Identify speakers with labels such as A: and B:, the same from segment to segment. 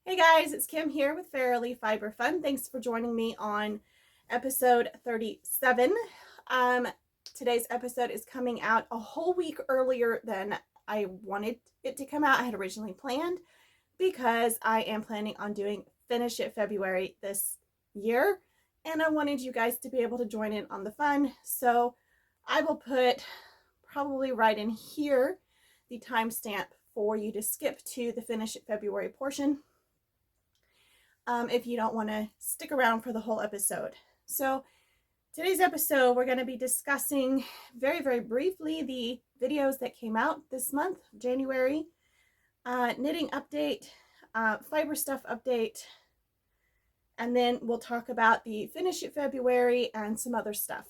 A: Hey guys, it's Kim here with Fairily Fiber Fun. Thanks for joining me on episode 37. Um, Today's episode is coming out a whole week earlier than I wanted it to come out. I had originally planned because I am planning on doing Finish It February this year, and I wanted you guys to be able to join in on the fun. So I will put probably right in here the timestamp for you to skip to the Finish It February portion if you don't want to stick around for the whole episode. So today's episode, we're going to be discussing very, very briefly the videos that came out this month, January, knitting update, fiber stuff update, and then we'll talk about the Finish It February and some other stuff.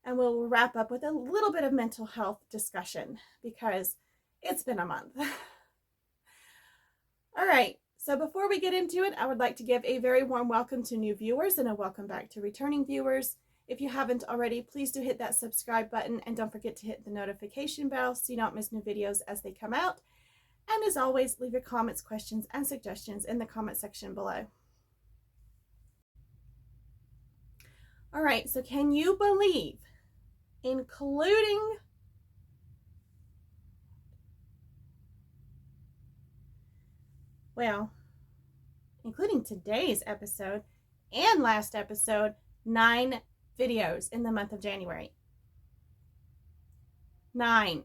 A: And we'll wrap up with a little bit of mental health discussion because it's been a month. All right. So before we get into it, I would like to give a very warm welcome to new viewers and a welcome back to returning viewers. If you haven't already, please do hit that subscribe button and don't forget to hit the notification bell so you don't miss new videos as they come out. And as always, leave your comments, questions, and suggestions in the comment section below. All right, so can you believe, including today's episode and last episode, 9 videos in the month of January. 9.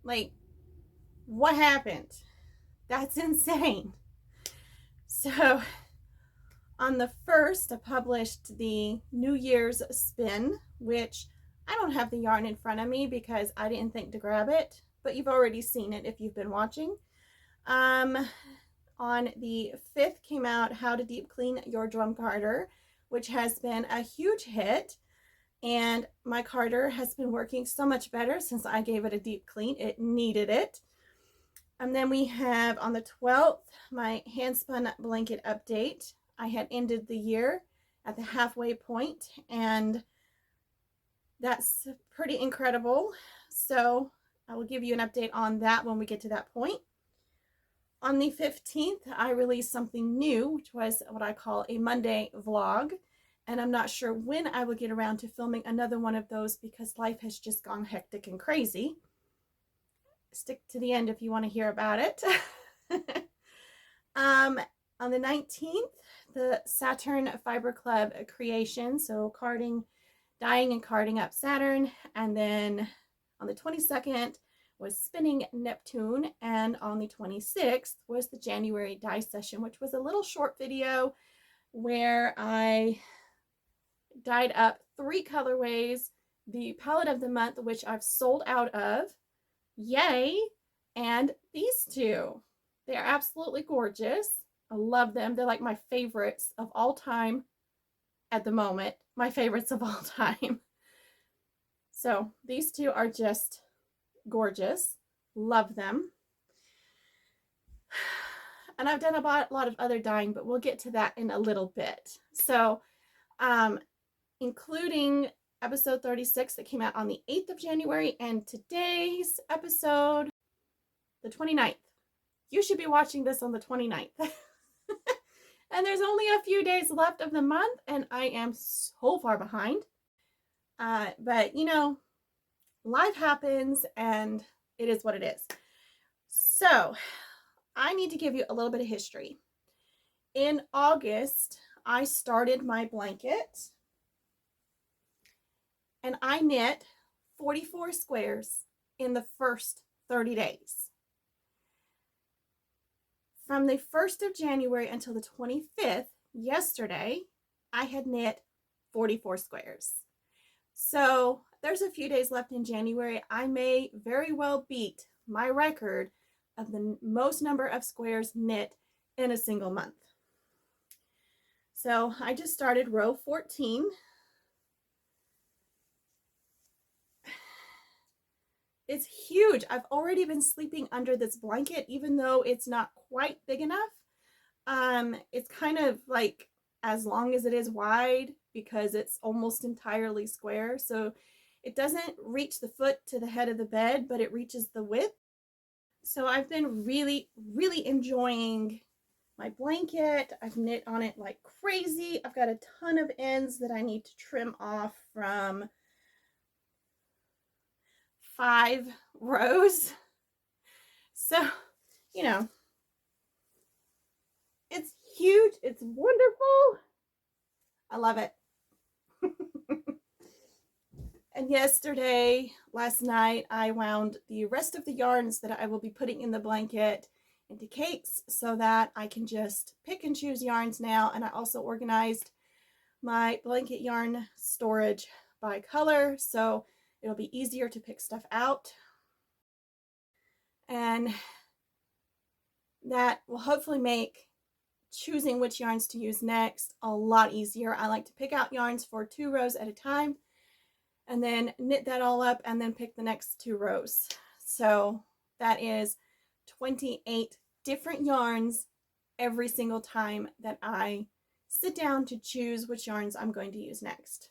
A: Like, what happened? That's insane. So, on the 1st, I published the New Year's spin, which I don't have the yarn in front of me because I didn't think to grab it, but you've already seen it if you've been watching. On the 5th came out How to Deep Clean Your Drum Carder, which has been a huge hit. And my carder has been working so much better since I gave it a deep clean. It needed it. And then we have on the 12th, my handspun blanket update. I had ended the year at the halfway point, and that's pretty incredible. So I will give you an update on that when we get to that point. On the 15th, I released something new, which was what I call a Monday vlog. And I'm not sure when I will get around to filming another one of those because life has just gone hectic and crazy. Stick to the end if you want to hear about it. On the 19th, the Saturn Fiber Club creation. So dyeing and carding up Saturn. And then on the 22nd, was spinning Neptune, and on the 26th was the January dye session, which was a little short video where I dyed up 3 colorways, the palette of the month, which I've sold out of, yay, and these 2. They are absolutely gorgeous. I love them. They're like my favorites of all time at the moment, my favorites of all time. So these 2 are just gorgeous. Love them. And I've done a lot of other dyeing, but we'll get to that in a little bit. So including episode 36 that came out on the 8th of January and today's episode, the 29th. You should be watching this on the 29th. And there's only a few days left of the month, and I am so far behind. But you know, life happens and it is what it is. So I need to give you a little bit of history. In August, I started my blanket and I knit 44 squares in the first 30 days. From the 1st of January until the 25th, yesterday, I had knit 44 squares. So there's a few days left in January. I may very well beat my record of the most number of squares knit in a single month. So I just started row 14. It's huge. I've already been sleeping under this blanket, even though it's not quite big enough. It's kind of like as long as it is wide because it's almost entirely square. So it doesn't reach the foot to the head of the bed, but it reaches the width. So I've been really, really enjoying my blanket. I've knit on it like crazy. I've got a ton of ends that I need to trim off from 5 rows. So, you know, it's huge. It's wonderful. I love it. And last night, I wound the rest of the yarns that I will be putting in the blanket into cakes so that I can just pick and choose yarns now. And I also organized my blanket yarn storage by color, so it'll be easier to pick stuff out. And that will hopefully make choosing which yarns to use next a lot easier. I like to pick out yarns for 2 rows at a time and then knit that all up and then pick the next 2 rows. So that is 28 different yarns every single time that I sit down to choose which yarns I'm going to use next.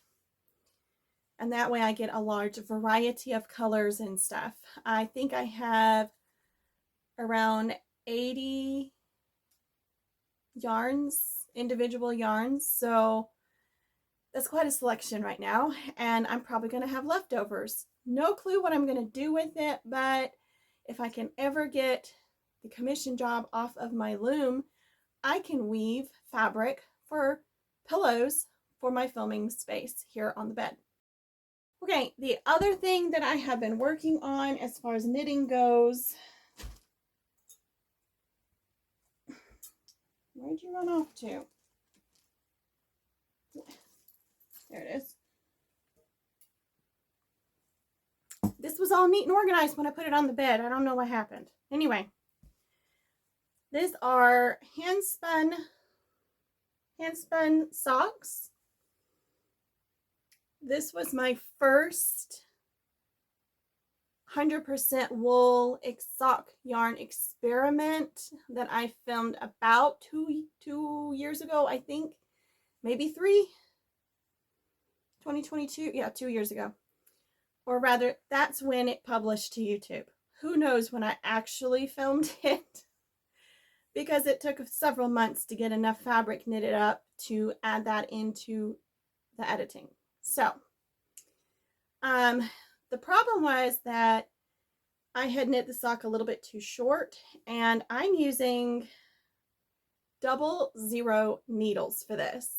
A: And that way I get a large variety of colors and stuff. I think I have around 80 yarns, individual yarns. So that's quite a selection right now. And I'm probably going to have leftovers. No clue what I'm going to do with it, but if I can ever get the commission job off of my loom, I can weave fabric for pillows for my filming space here on the bed. Okay, the other thing that I have been working on as far as knitting goes. Where'd you run off to? There it is. This was all neat and organized when I put it on the bed. I don't know what happened. Anyway, these are hand spun socks. This was my first 100% wool sock yarn experiment that I filmed about two years ago, I think, maybe 3. 2022, yeah, 2 years ago. Or rather, that's when it published to YouTube. Who knows when I actually filmed it, because it took several months to get enough fabric knitted up to add that into the editing. So, the problem was that I had knit the sock a little bit too short, and I'm using 00 needles for this.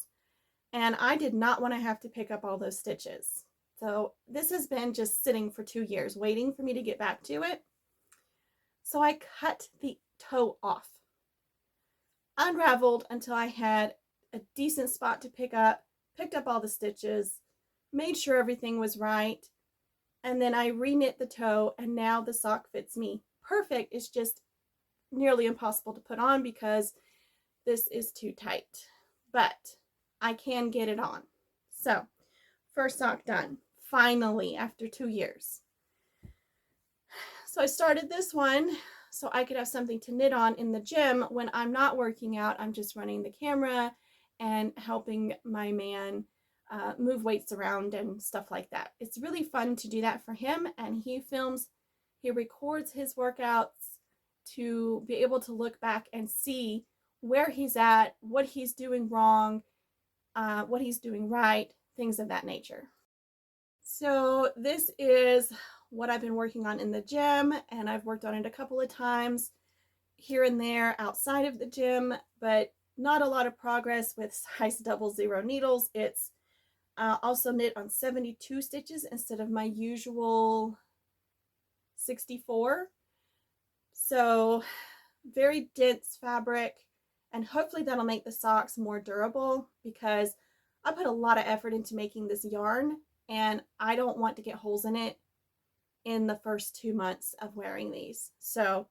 A: And I did not want to have to pick up all those stitches. So this has been just sitting for 2 years, waiting for me to get back to it. So I cut the toe off, unraveled until I had a decent spot to pick up, picked up all the stitches, made sure everything was right, and then I re-knit the toe, and now the sock fits me perfect. It's just nearly impossible to put on because this is too tight, but I can get it on. So, first sock done, finally, after 2 years. So I started this one so I could have something to knit on in the gym when I'm not working out. I'm just running the camera and helping my man move weights around and stuff like that. It's really fun to do that for him, and he records his workouts to be able to look back and see where he's at, what he's doing wrong, what he's doing right, things of that nature. So this is what I've been working on in the gym, and I've worked on it a couple of times here and there outside of the gym, but not a lot of progress with size 00 needles. It's also knit on 72 stitches instead of my usual 64. So very dense fabric, and hopefully that'll make the socks more durable, because I put a lot of effort into making this yarn, and I don't want to get holes in it in the first 2 months of wearing these. So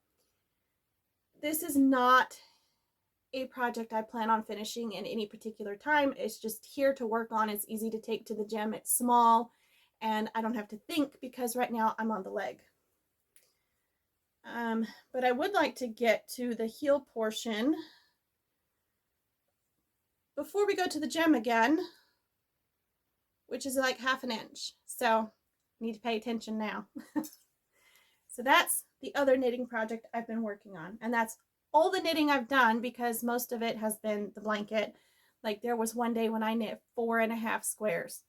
A: this is not a project I plan on finishing in any particular time. It's just here to work on. It's easy to take to the gym. It's small, and I don't have to think because right now I'm on the leg. But I would like to get to the heel portion before we go to the gym again, which is like 1/2 inch. So I need to pay attention now. So that's the other knitting project I've been working on. And that's all the knitting I've done because most of it has been the blanket. Like there was one day when I knit 4.5 squares.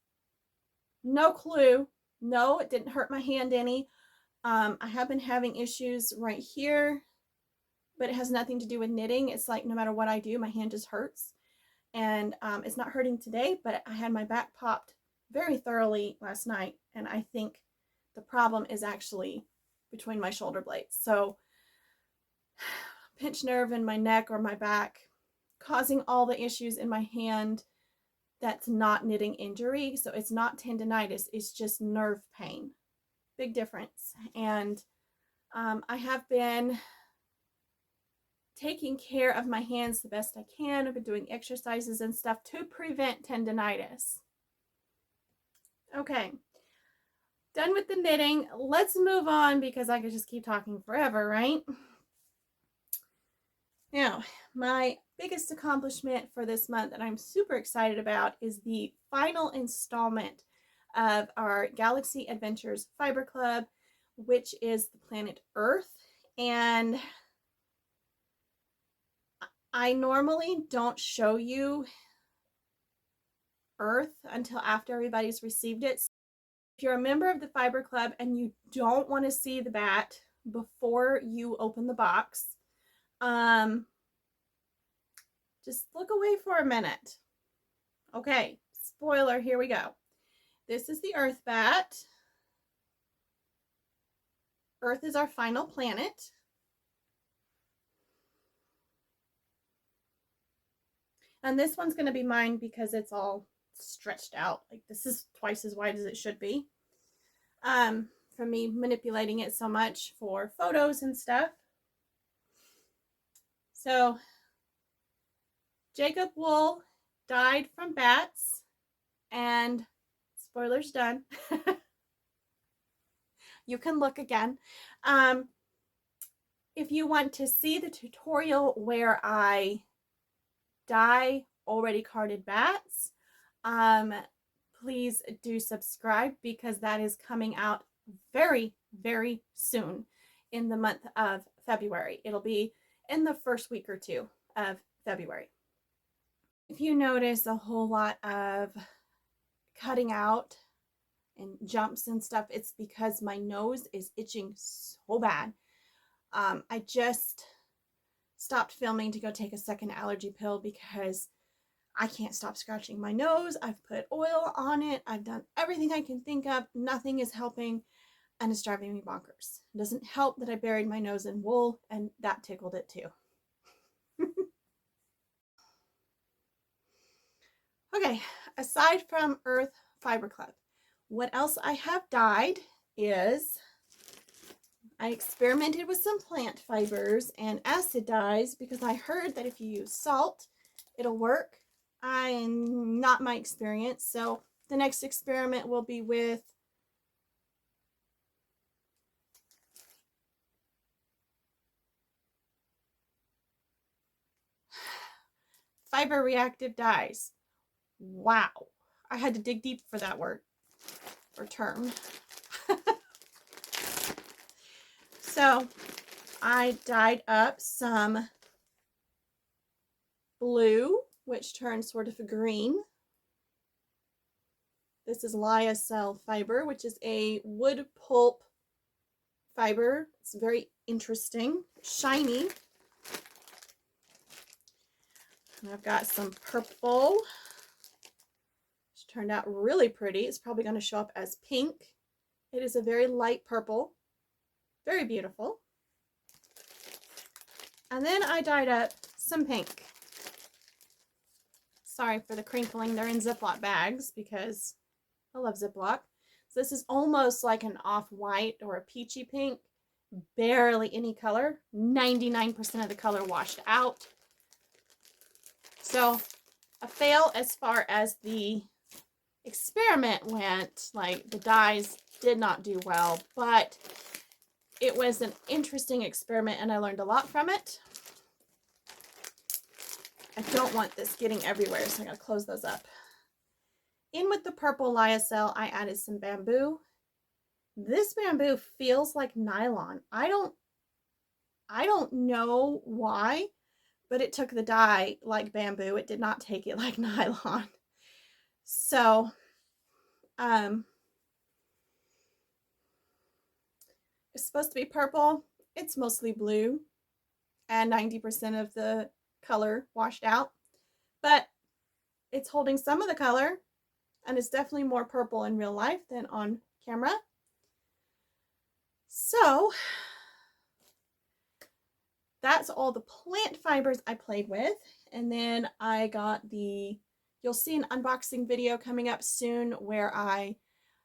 A: No clue. No, it didn't hurt my hand any. I have been having issues right here, but it has nothing to do with knitting. It's like no matter what I do, my hand just hurts. And it's not hurting today, but I had my back popped very thoroughly last night. And I think the problem is actually between my shoulder blades. So pinched nerve in my neck or my back, causing all the issues in my hand. That's not knitting injury. So it's not tendonitis. It's just nerve pain. Big difference. And I have been taking care of my hands the best I can. I've been doing exercises and stuff to prevent tendonitis. Okay, done with the knitting. Let's move on because I could just keep talking forever, right? Now, my biggest accomplishment for this month that I'm super excited about is the final installment of our Galaxy Adventures Fiber Club, which is the planet Earth. And I normally don't show you Earth until after everybody's received it. So if you're a member of the Fiber Club and you don't want to see the bat before you open the box, just look away for a minute. Okay, spoiler, here we go. This is the Earth bat. Earth is our final planet. And this one's going to be mine because it's all stretched out. Like this is twice as wide as it should be. From me manipulating it so much for photos and stuff. So Jacob Wool died from bats, and spoilers done. You can look again. If you want to see the tutorial where I dye already carded bats, please do subscribe because that is coming out very, very soon in the month of February. It'll be in the first week or two of February. If you notice a whole lot of cutting out and jumps and stuff, it's because my nose is itching so bad. I just stopped filming to go take a second allergy pill because I can't stop scratching my nose. I've put oil on it. I've done everything I can think of. Nothing is helping, and it's driving me bonkers. It doesn't help that I buried my nose in wool, and that tickled it too. Okay, aside from Earth Fiber Club, what else I have dyed is I experimented with some plant fibers and acid dyes because I heard that if you use salt, it'll work. Not my experience. So the next experiment will be with fiber reactive dyes. Wow. I had to dig deep for that word or term. So I dyed up some blue, which turns sort of a green. This is lyocell fiber, which is a wood pulp fiber. It's very interesting, shiny. And I've got some purple, which turned out really pretty. It's probably going to show up as pink. It is a very light purple, very beautiful. And then I dyed up some pink. Sorry for the crinkling. They're in Ziploc bags because I love Ziploc. So this is almost like an off-white or a peachy pink. Barely any color. 99% of the color washed out. So a fail as far as the experiment went. Like the dyes did not do well, but it was an interesting experiment and I learned a lot from it. I don't want this getting everywhere, so I gotta close those up. In with the purple lyocell, I added some bamboo. This bamboo feels like nylon. I don't know why, but it took the dye like bamboo. It did not take it like nylon. So, um, it's supposed to be purple. It's mostly blue and 90% of the color washed out, but it's holding some of the color, and it's definitely more purple in real life than on camera. So that's all the plant fibers I played with. And then I got you'll see an unboxing video coming up soon where I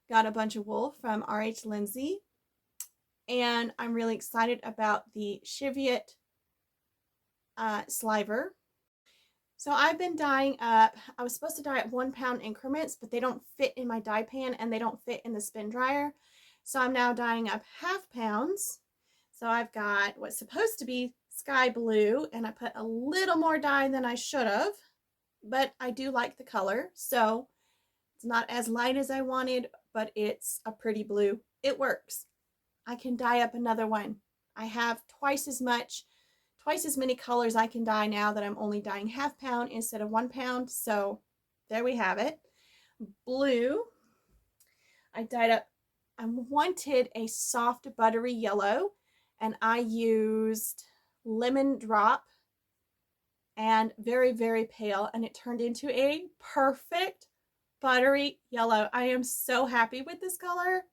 A: got a bunch of wool from RH Lindsay. And I'm really excited about the Cheviot sliver. So I've been dyeing up, I was supposed to dye at 1 pound increments, but they don't fit in my dye pan and they don't fit in the spin dryer. So I'm now dyeing up half pounds. So I've got what's supposed to be sky blue, and I put a little more dye than I should have, but I do like the color. So it's not as light as I wanted, but it's a pretty blue. It works. I can dye up another one. I have twice as many colors I can dye now that I'm only dyeing half pound instead of 1 pound. So there we have it. Blue, I dyed up, I wanted a soft buttery yellow, and I used lemon drop and very, very pale, and it turned into a perfect buttery yellow. I am so happy with this color.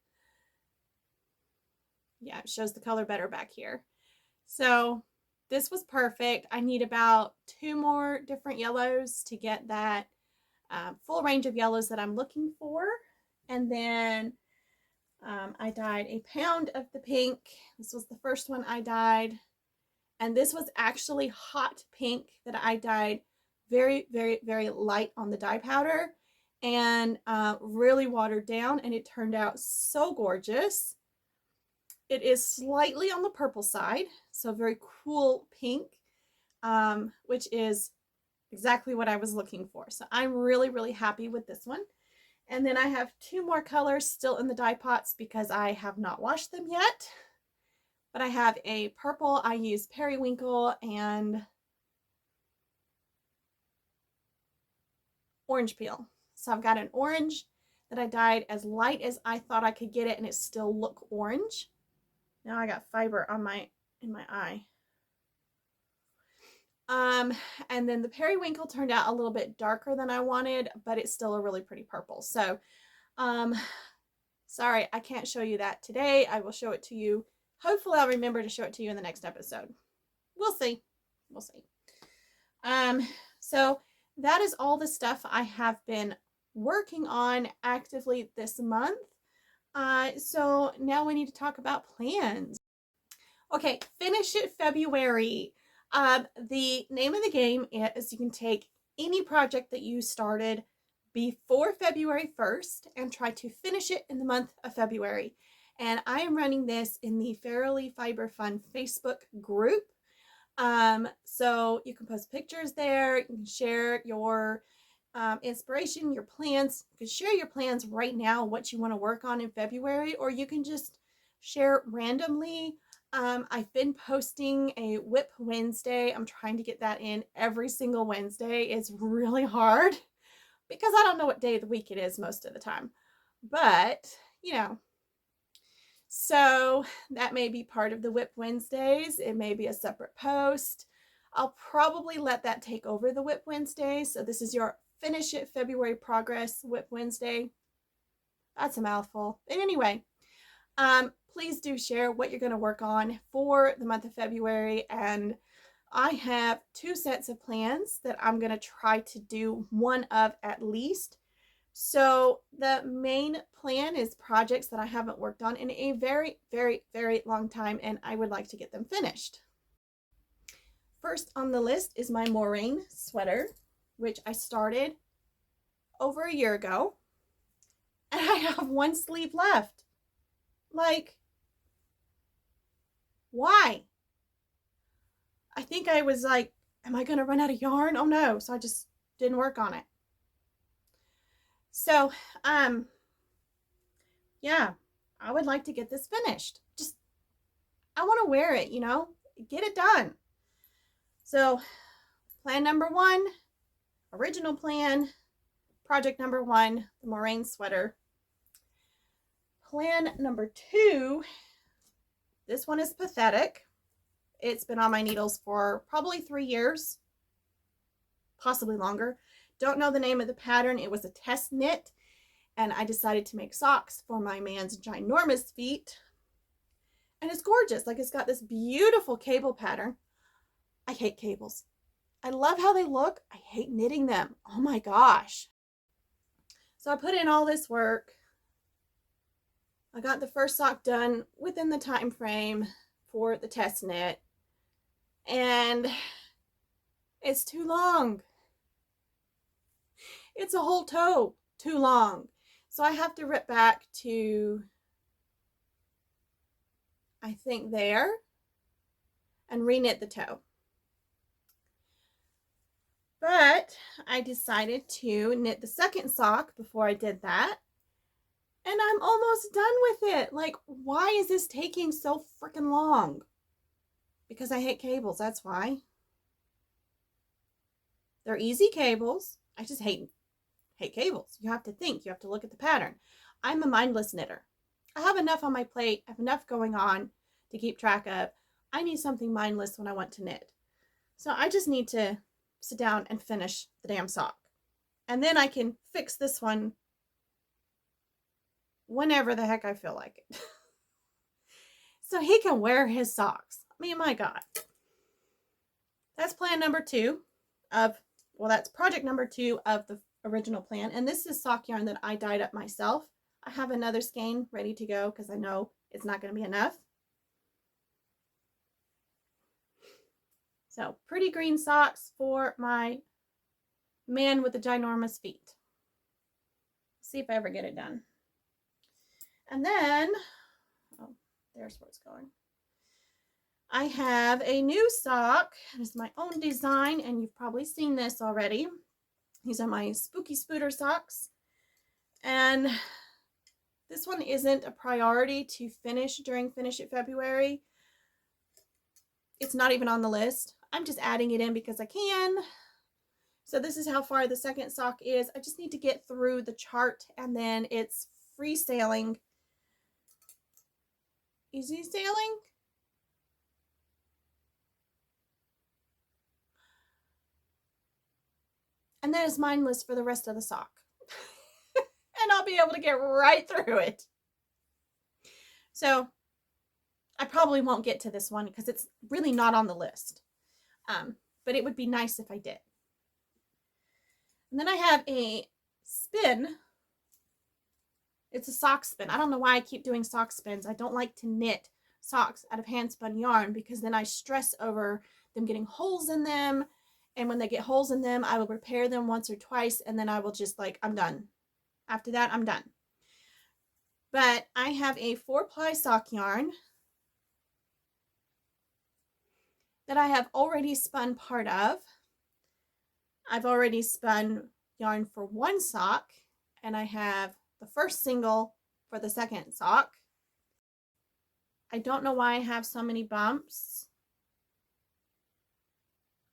A: Yeah, it shows the color better back here. So this was perfect. I need about 2 more different yellows to get that full range of yellows that I'm looking for. And then I dyed a pound of the pink. This was the first one I dyed. And this was actually hot pink that I dyed very, very, very light on the dye powder and really watered down. And it turned out so gorgeous. It is slightly on the purple side, so very cool pink, which is exactly what I was looking for. So I'm really, really happy with this one. And then I have 2 more colors still in the dye pots because I have not washed them yet. But I have a purple. I use periwinkle and orange peel. So I've got an orange that I dyed as light as I thought I could get it, and it still look orange. Now I got fiber on in my eye. And then the periwinkle turned out a little bit darker than I wanted, but it's still a really pretty purple. So, sorry, I can't show you that today. I will show it to you. Hopefully I'll remember to show it to you in the next episode. We'll see. We'll see. So that is all the stuff I have been working on actively this month. So now we need to talk about plans. Okay, finish it February. The name of the game is you can take any project that you started before February 1st and try to finish it in the month of February. And I am running this in the Fairily Fiber Fun Facebook group. So you can post pictures there. You can share your inspiration, your plans. You can share your plans right now, what you want to work on in February, or you can just share randomly. I've been posting a WIP Wednesday. I'm trying to get that in every single Wednesday. It's really hard because I don't know what day of the week it is most of the time. But, you know, so that may be part of the WIP Wednesdays. It may be a separate post. I'll probably let that take over the WIP Wednesday. So this is your Finish It February Progress WIP Wednesday. That's a mouthful. But anyway, please do share what you're going to work on for the month of February. And I have 2 sets of plans that I'm going to try to do one of at least. So the main plan is projects that I haven't worked on in a very, very, very long time, and I would like to get them finished. First on the list is my Moraine sweater, which I started over a year ago, and I have 1 sleeve left. Like, why? I think I was like, am I going to run out of yarn? Oh no. So I just didn't work on it. So, yeah, I would like to get this finished. Just, I want to wear it, you know, get it done. So plan number one, original plan, project number one, the Moraine sweater. Plan number two, this one is pathetic. It's been on my needles for probably 3 years, possibly longer. Don't know the name of the pattern. It was a test knit, and I decided to make socks for my man's ginormous feet. And it's gorgeous. Like, it's got this beautiful cable pattern. I hate cables. I love how they look. I hate knitting them. Oh my gosh. So I put in all this work. I got the first sock done within the time frame for the test knit. And it's too long. It's a whole toe too long. So I have to rip back to, I think, there and reknit the toe. But I decided to knit the second sock before I did that. And I'm almost done with it. Like, why is this taking so freaking long? Because I hate cables, that's why. They're easy cables. I just hate cables. You have to think. You have to look at the pattern. I'm a mindless knitter. I have enough on my plate. I have enough going on to keep track of. I need something mindless when I want to knit. So I just need to sit down and finish the damn sock. And then I can fix this one whenever the heck I feel like it. So he can wear his socks. I mean, my God. That's plan number two of, well, that's project number two of the original plan. And this is sock yarn that I dyed up myself. I have another skein ready to go because I know it's not going to be enough. So pretty green socks for my man with the ginormous feet. See if I ever get it done. And then, oh, there's where it's going. I have a new sock. It's my own design, and you've probably seen this already. These are my Spooky Spooter socks. And this one isn't a priority to finish during Finish It February. It's not even on the list. I'm just adding it in because I can. So this is how far the second sock is. I just need to get through the chart, and then it's free sailing. Easy sailing? And then it's mindless for the rest of the sock. And I'll be able to get right through it. So I probably won't get to this one because it's really not on the list. But it would be nice if I did. And then I have a spin. It's a sock spin. I don't know why I keep doing sock spins. I don't like to knit socks out of hand spun yarn because then I stress over them getting holes in them. And when they get holes in them, I will repair them once or twice, and then I will just, like, I'm done. After that, I'm done. But I have a 4-ply sock yarn that I have already spun part of. I've already spun yarn for one sock, and I have the first single for the second sock. I don't know why I have so many bumps.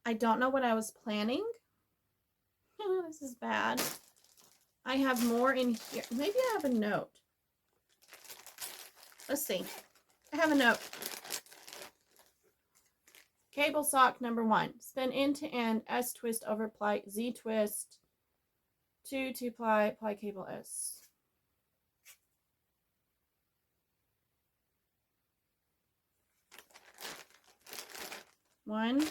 A: I don't know what I was planning. Oh, this is bad. I have more in here. Maybe I have a note. Let's see. I have a note. Cable sock number 1. Spin end to end, S twist over ply, Z twist, 2 ply, ply cable S. One.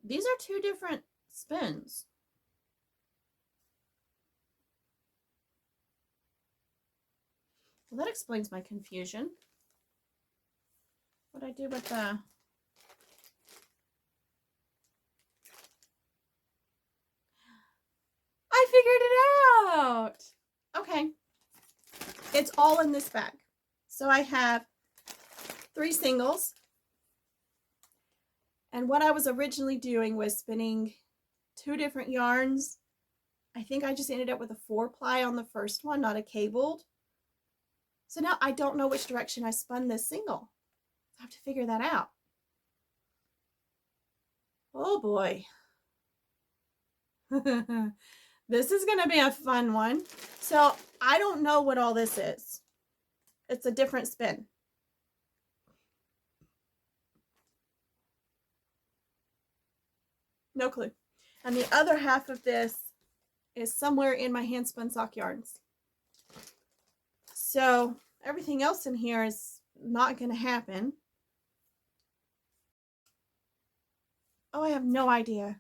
A: These are 2 different spins. Well, that explains my confusion. What I do with the... I figured it out! Okay. It's all in this bag. So I have 3 singles. And what I was originally doing was spinning 2 different yarns. I think I just ended up with a 4-ply on the first one, not a cabled. So now I don't know which direction I spun this single. I have to figure that out. Oh boy. This is going to be a fun one. So I don't know what all this is. It's a different spin. No clue. And the other half of this is somewhere in my hand spun sock yarns. So everything else in here is not going to happen. Oh, I have no idea.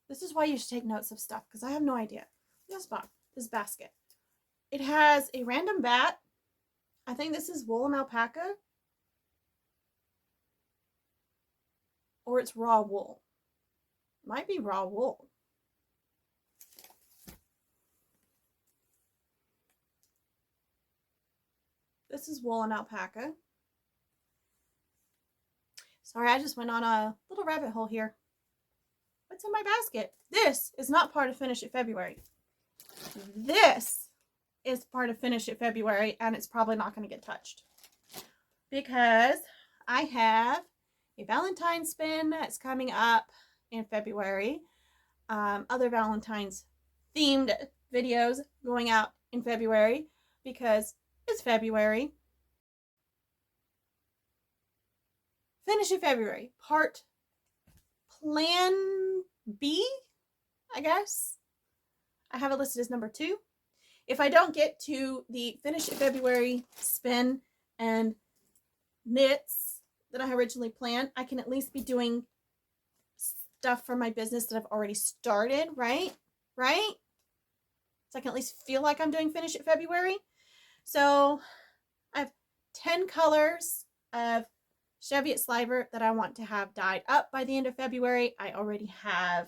A: This is why you should take notes of stuff, because I have no idea. This basket. It has a random bat. I think this is wool and alpaca. Or it's raw wool. Might be raw wool. This is wool and alpaca. Sorry, I just went on a little rabbit hole here. What's in my basket? This is not part of Finish It February. This is part of Finish It February, and it's probably not going to get touched. Because I have a Valentine's spin that's coming up in February. Other Valentine's themed videos going out in February because it's February. Finish It February, part Plan B, I guess. I have it listed as number 2. If I don't get to the Finish It February spin and knits that I originally planned, I can at least be doing stuff for my business that I've already started, right? Right? So I can at least feel like I'm doing Finish It February. So I have 10 colors of Cheviot Sliver that I want to have dyed up by the end of February. I already have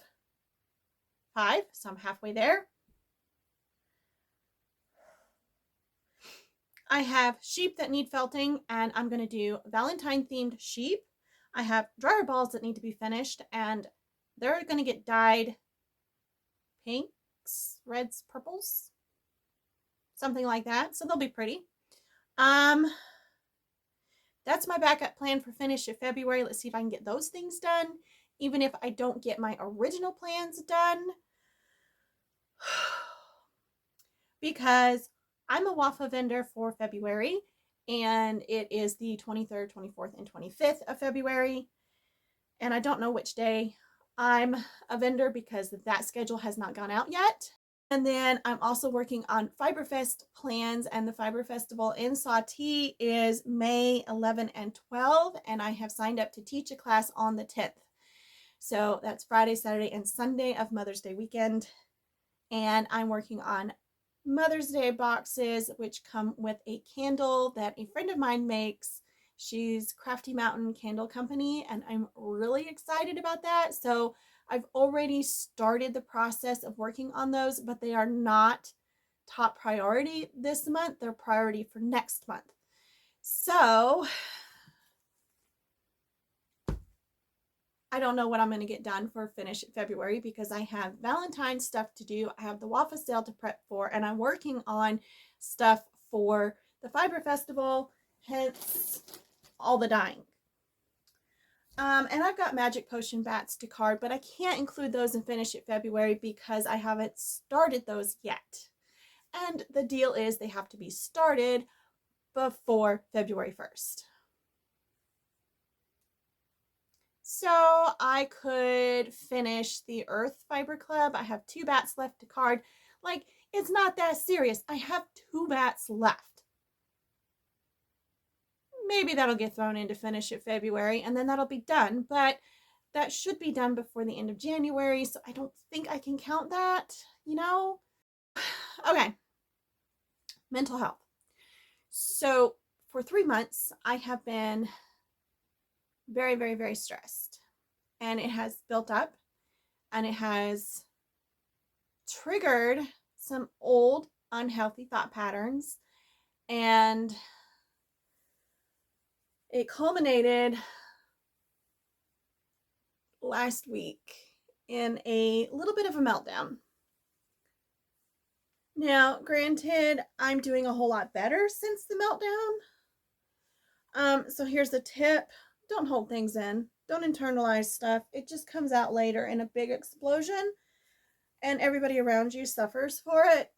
A: 5, so I'm halfway there. I have sheep that need felting, and I'm going to do Valentine themed sheep. I have dryer balls that need to be finished, and they're going to get dyed pinks, reds, purples, something like that. So they'll be pretty. That's my backup plan for Finish It February. Let's see if I can get those things done, even if I don't get my original plans done. Because I'm a waffle vendor for February, and it is the 23rd, 24th, and 25th of February. And I don't know which day I'm a vendor because that schedule has not gone out yet. And then I'm also working on Fiberfest plans, and the Fiber Festival in Sawtee is May 11 and 12, and I have signed up to teach a class on the 10th. So that's Friday, Saturday, and Sunday of Mother's Day weekend. And I'm working on Mother's Day boxes, which come with a candle that a friend of mine makes. She's Crafty Mountain Candle Company, and I'm really excited about that. So I've already started the process of working on those, but they are not top priority this month. They're priority for next month. So I don't know what I'm going to get done for Finish It February because I have Valentine's stuff to do. I have the waffle sale to prep for, and I'm working on stuff for the Fiber Festival, hence all the dyeing. And I've got Magic Potion bats to card, but I can't include those in Finish It February because I haven't started those yet. And the deal is they have to be started before February 1st. So I could finish the Earth Fiber Club. I have 2 bats left to card. Like, it's not that serious. I have 2 bats left. Maybe that'll get thrown into Finish It February, and then that'll be done. But that should be done before the end of January, so I don't think I can count that, you know? Okay. Mental health. So for 3 months, I have been very, very, very stressed. And it has built up, and it has triggered some old unhealthy thought patterns. And it culminated last week in a little bit of a meltdown. Now, granted, I'm doing a whole lot better since the meltdown. So here's a tip. Don't hold things in. Don't internalize stuff. It just comes out later in a big explosion, and everybody around you suffers for it.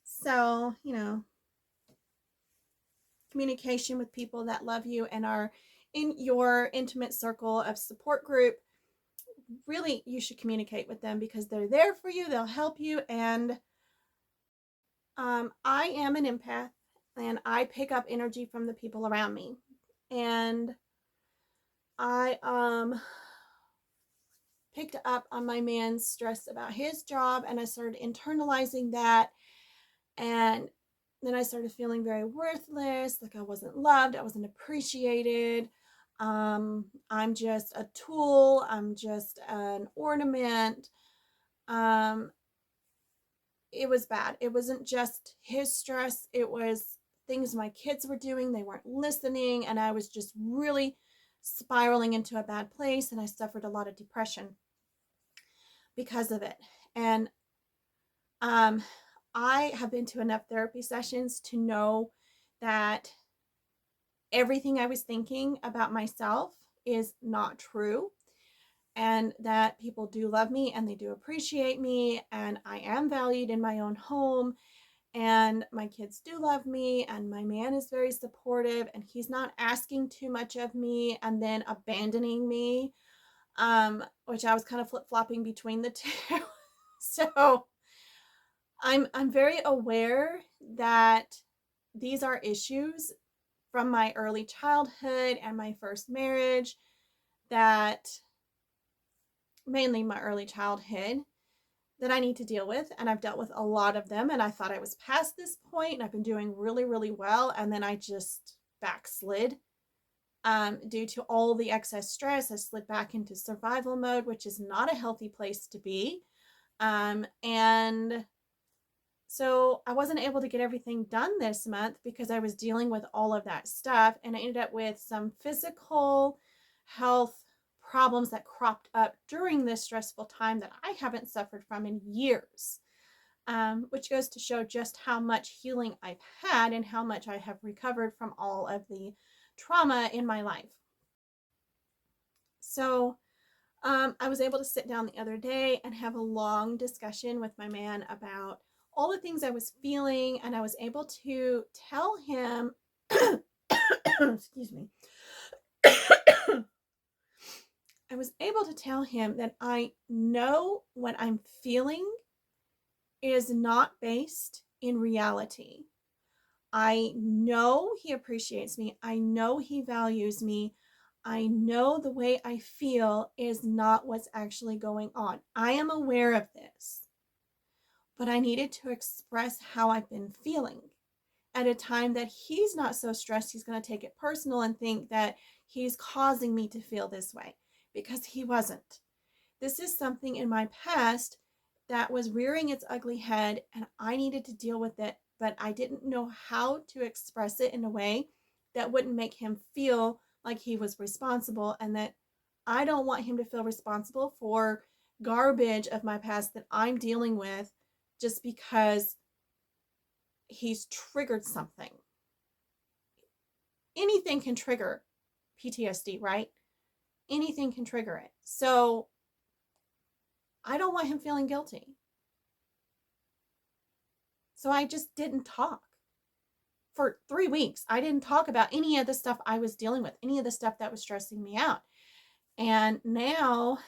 A: So, communication with people that love you and are in your intimate circle of support group, really, you should communicate with them because they're there for you. They'll help you. And I am an empath, and I pick up energy from the people around me. And I picked up on my man's stress about his job, and I started internalizing that. And then I started feeling very worthless, like I wasn't loved, I wasn't appreciated. I'm just a tool, I'm just an ornament. It was bad. It wasn't just his stress, it was things my kids were doing. They weren't listening, and I was just really spiraling into a bad place, and I suffered a lot of depression because of it. And I have been to enough therapy sessions to know that everything I was thinking about myself is not true, and that people do love me and they do appreciate me, and I am valued in my own home, and my kids do love me, and my man is very supportive, and he's not asking too much of me and then abandoning me, which I was kind of flip-flopping between the two. So I'm very aware that these are issues from my early childhood and my first marriage, that mainly my early childhood, that I need to deal with. And I've dealt with a lot of them, and I thought I was past this point and I've been doing really, really well. And then I just backslid due to all the excess stress. I slid back into survival mode, which is not a healthy place to be. And so I wasn't able to get everything done this month because I was dealing with all of that stuff. And I ended up with some physical health problems that cropped up during this stressful time that I haven't suffered from in years, which goes to show just how much healing I've had and how much I have recovered from all of the trauma in my life. So I was able to sit down the other day and have a long discussion with my man about all the things I was feeling, and I was able to tell him, excuse me, I was able to tell him that I know what I'm feeling is not based in reality. I know he appreciates me. I know he values me. I know the way I feel is not what's actually going on. I am aware of this, but I needed to express how I've been feeling at a time that he's not so stressed. He's going to take it personal and think that he's causing me to feel this way, because he wasn't. This is something in my past that was rearing its ugly head, and I needed to deal with it, but I didn't know how to express it in a way that wouldn't make him feel like he was responsible, and that I don't want him to feel responsible for garbage of my past that I'm dealing with just because he's triggered something. Anything can trigger PTSD, right? Anything can trigger it. So I don't want him feeling guilty. So I just didn't talk. For 3 weeks, I didn't talk about any of the stuff I was dealing with, any of the stuff that was stressing me out. And now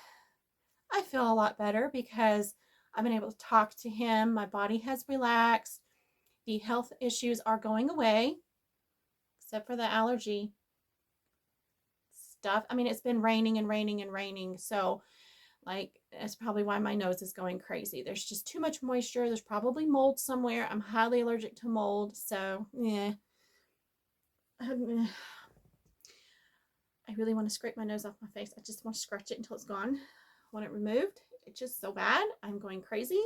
A: I feel a lot better because I've been able to talk to him. My body has relaxed. The health issues are going away, except for the allergy stuff. I mean, it's been raining and raining and raining. So, that's probably why my nose is going crazy. There's just too much moisture. There's probably mold somewhere. I'm highly allergic to mold. So, yeah. I really want to scrape my nose off my face. I just want to scratch it until it's gone. I want it removed. It's just so bad. I'm going crazy.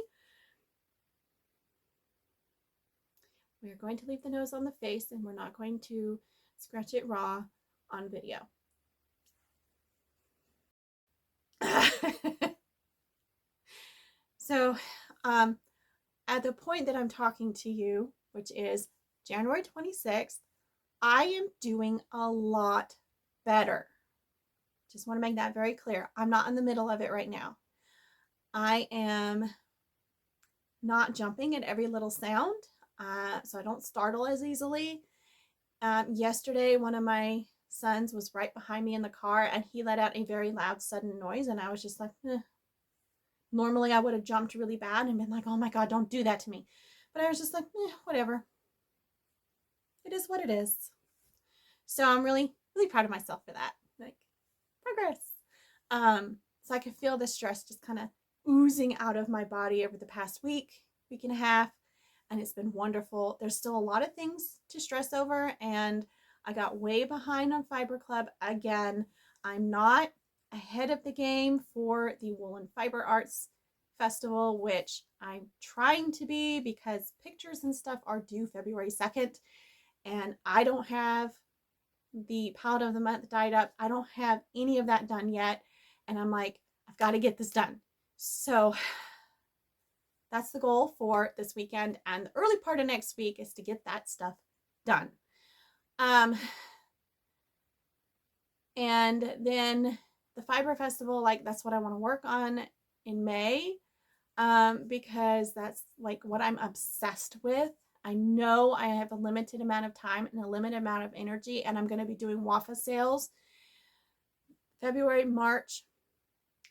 A: We're going to leave the nose on the face, and we're not going to scratch it raw on video. So, at the point that I'm talking to you, which is January 26th, I am doing a lot better. Just want to make that very clear. I'm not in the middle of it right now. I am not jumping at every little sound, so I don't startle as easily. Yesterday, one of my sons was right behind me in the car, and he let out a very loud, sudden noise, and I was just like, eh. Normally, I would have jumped really bad and been like, oh my God, don't do that to me. But I was just like, whatever. It is what it is. So I'm really, really proud of myself for that. Like, progress. So I could feel the stress just kind of oozing out of my body over the past week and a half, and it's been wonderful. There's still a lot of things to stress over, and I got way behind on Fiber Club again. I'm not ahead of the game for the Woolen Fiber Arts Festival, which I'm trying to be because pictures and stuff are due February 2nd, and I don't have the palette of the month dyed up. I don't have any of that done yet, and I'm like, I've got to get this done. So that's the goal for this weekend, and the early part of next week is to get that stuff done. And then the Fiber Festival, like, that's what I want to work on in May, because that's like what I'm obsessed with. I know I have a limited amount of time and a limited amount of energy, and I'm going to be doing WAFA sales February, March,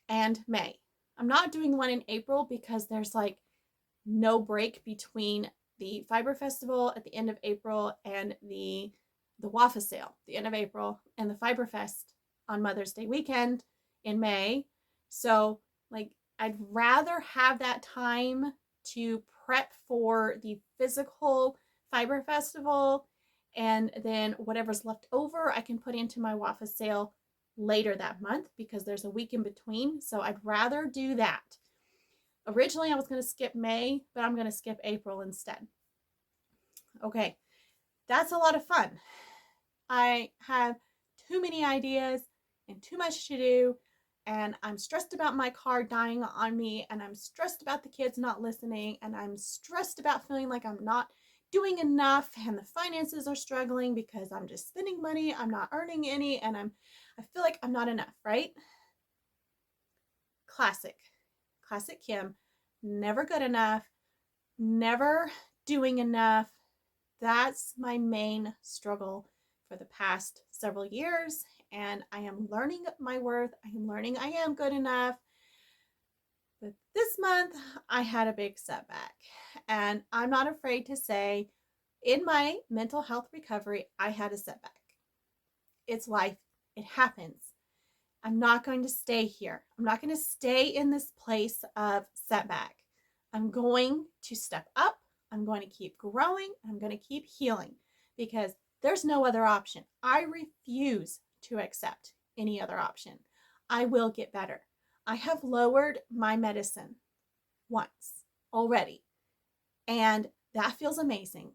A: and May. I'm not doing one in April because there's like no break between the Fiber Festival at the end of April and the WAFA sale, the end of April, and the Fiber Fest on Mother's Day weekend in May. So, like, I'd rather have that time to prep for the physical Fiber Festival, and then whatever's left over, I can put into my WAFA sale later that month because there's a week in between. So I'd rather do that. Originally, I was going to skip May, but I'm going to skip April instead. Okay, that's a lot of fun. I have too many ideas and too much to do, and I'm stressed about my car dying on me, and I'm stressed about the kids not listening, and I'm stressed about feeling like I'm not doing enough, and the finances are struggling because I'm just spending money, I'm not earning any, and I feel like I'm not enough, right? Classic Kim. Never good enough, never doing enough. That's my main struggle for the past several years, and I am learning my worth. I am learning I am good enough. But this month, I had a big setback, and I'm not afraid to say, in my mental health recovery, I had a setback. It's life. It happens. I'm not going to stay here. I'm not going to stay in this place of setback. I'm going to step up. I'm going to keep growing. I'm going to keep healing because there's no other option. I refuse to accept any other option. I will get better. I have lowered my medicine once already, and that feels amazing.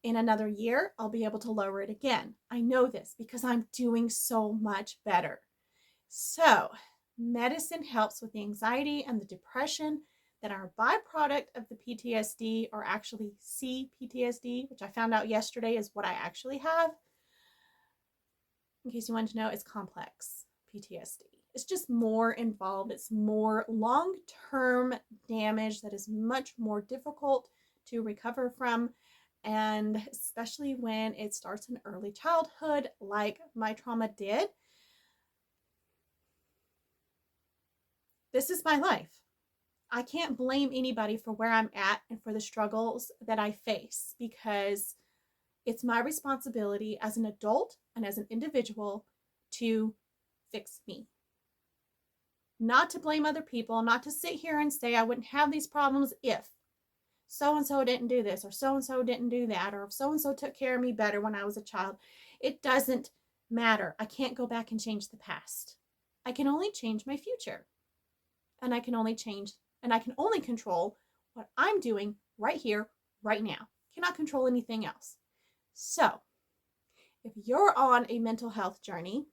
A: In another year, I'll be able to lower it again. I know this because I'm doing so much better. So, medicine helps with the anxiety and the depression that are a byproduct of the PTSD, or actually CPTSD, which I found out yesterday is what I actually have. In case you wanted to know, it's complex PTSD. It's just more involved. It's more long-term damage that is much more difficult to recover from, and especially when it starts in early childhood, like my trauma did. This is my life. I can't blame anybody for where I'm at and for the struggles that I face, because it's my responsibility as an adult and as an individual to fix me. Not to blame other people, not to sit here and say I wouldn't have these problems if so-and-so didn't do this, or so-and-so didn't do that, or if so-and-so took care of me better when I was a child. It doesn't matter. I can't go back and change the past. I can only change my future. And I can only control what I'm doing right here, right now. Cannot control anything else. So, if you're on a mental health journey,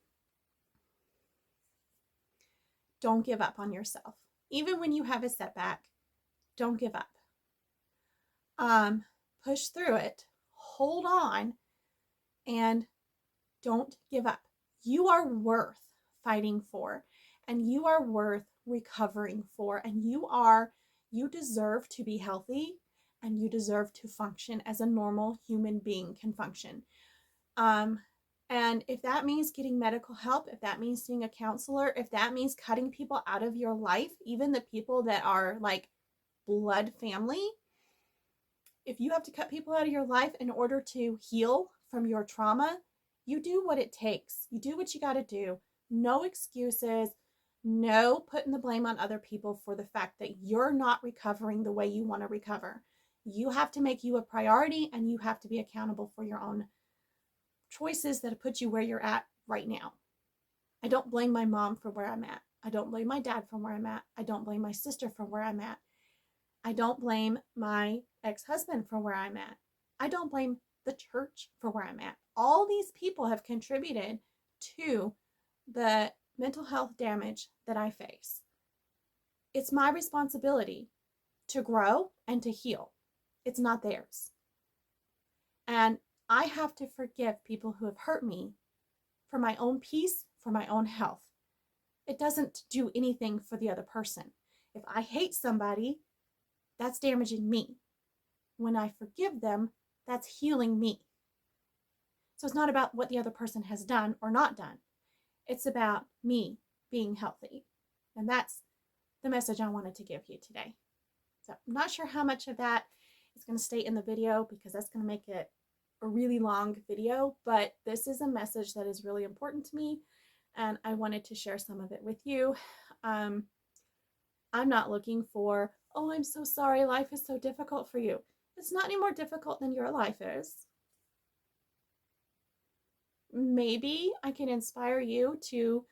A: don't give up on yourself. Even when you have a setback, don't give up. Push through it, hold on, and don't give up. You are worth fighting for, and you are worth recovering for, and you deserve to be healthy, and you deserve to function as a normal human being can function. And if that means getting medical help, if that means seeing a counselor, if that means cutting people out of your life, even the people that are like blood family, if you have to cut people out of your life in order to heal from your trauma, you do what it takes. You do what you got to do. No excuses. No putting the blame on other people for the fact that you're not recovering the way you want to recover. You have to make you a priority, and you have to be accountable for your own choices that put you where you're at right now. I don't blame my mom for where I'm at. I don't blame my dad for where I'm at. I don't blame my sister for where I'm at. I don't blame my ex-husband for where I'm at. I don't blame the church for where I'm at. All these people have contributed to the mental health damage that I face. It's my responsibility to grow and to heal. It's not theirs. And I have to forgive people who have hurt me for my own peace, for my own health. It doesn't do anything for the other person. If I hate somebody, that's damaging me. When I forgive them, that's healing me. So it's not about what the other person has done or not done. It's about me being healthy. And that's the message I wanted to give you today. So I'm not sure how much of that is going to stay in the video, because that's going to make it a really long video, but this is a message that is really important to me, and I wanted to share some of it with you. I'm not looking for, oh, I'm so sorry, life is so difficult for you. It's not any more difficult than your life is. Maybe I can inspire you to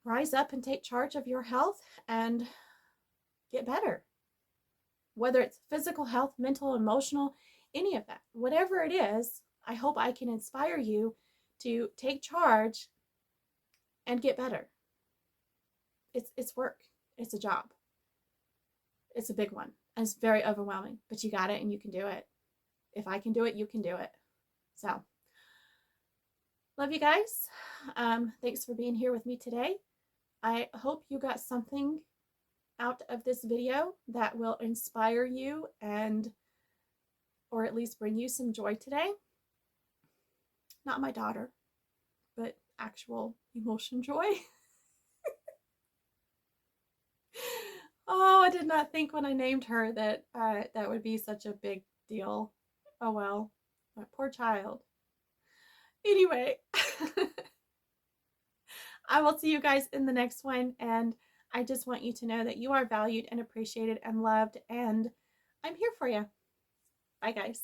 A: rise up and take charge of your health and get better. Whether it's physical health, mental, emotional, any of that, whatever it is, I hope I can inspire you to take charge and get better. It's work. It's a job. It's a big one. And it's very overwhelming, but you got it and you can do it. If I can do it, you can do it. So, love you guys. Thanks for being here with me today. I hope you got something out of this video that will inspire you or at least bring you some joy today. Not my daughter, but actual emotion joy. Oh, I did not think when I named her that that would be such a big deal. Oh well, my poor child. Anyway, I will see you guys in the next one, and I just want you to know that you are valued and appreciated and loved, and I'm here for you. Bye, guys.